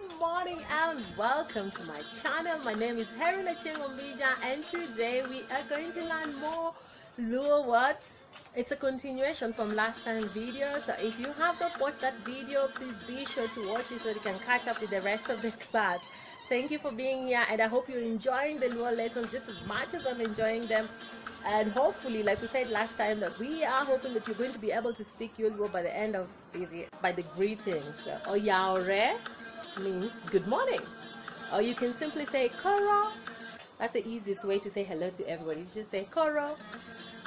morning and welcome to my channel. My name is Haruna Chingombija and today we are going to learn more Luo words. It's a continuation from last time's video, so if you have not watched that video, please be sure to watch it so you can catch up with the rest of the class. Thank you for being here and I hope you're enjoying the Luo lessons just as much as I'm enjoying them. And hopefully, like we said last time, that we are hoping that you're going to be able to speak Yolwo by the end of this year, by the greetings. Oyaore means good morning. Or you can simply say Koro. That's the easiest way to say hello to everybody. You just say Koro.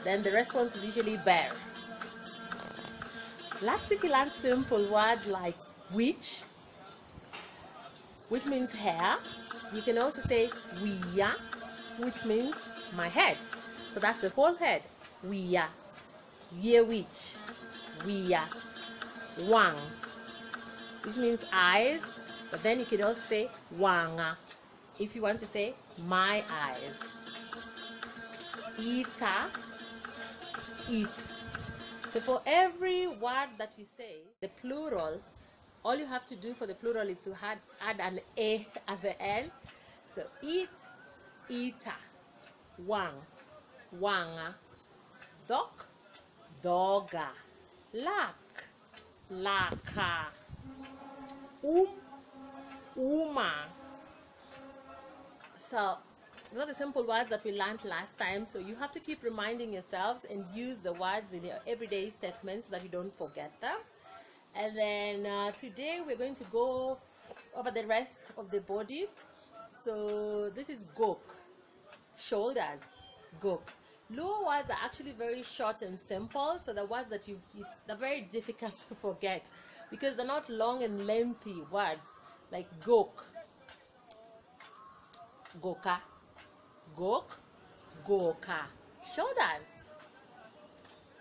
Then the response is usually bear. Last week we learned simple words like which means hair. You can also say wiya, which means my head. So that's the whole head. Wiya. Ye which. Wiya. Wang, which means eyes. But then you could also say wanga if you want to say my eyes. Ita. Eat. So for every word that you say, the plural, all you have to do for the plural is to add an a at the end. So eat, eater. Wang, wanga. Dog, doga. Lak, laka. Uma. So those are the simple words that we learned last time. So you have to keep reminding yourselves and use the words in your everyday statements so that you don't forget them. And then today we're going to go over the rest of the body. So this is gok, shoulders, gok. Luo words are actually very short and simple, so the words that they're very difficult to forget because they're not long and lengthy words like gok, goka, gok, goka. Shoulders.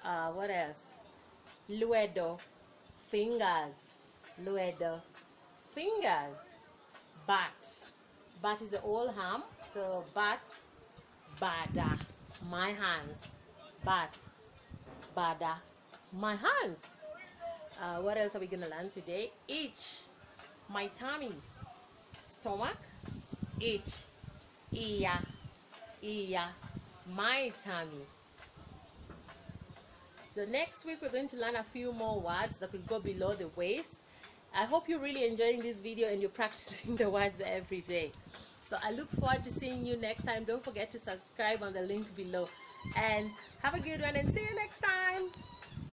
What else? Luedo, fingers, luedo, fingers. Bat. Bat is the old arm, so bat, bada, my hands. Bat, bada, my hands. What else are we going to learn today? Itch, my tummy. Stomach, itch, iya, iya, my tummy. So next week we're going to learn a few more words that will go below the waist. I hope you're really enjoying this video and you're practicing the words every day. So I look forward to seeing you next time. Don't forget to subscribe on the link below. And have a good one and see you next time.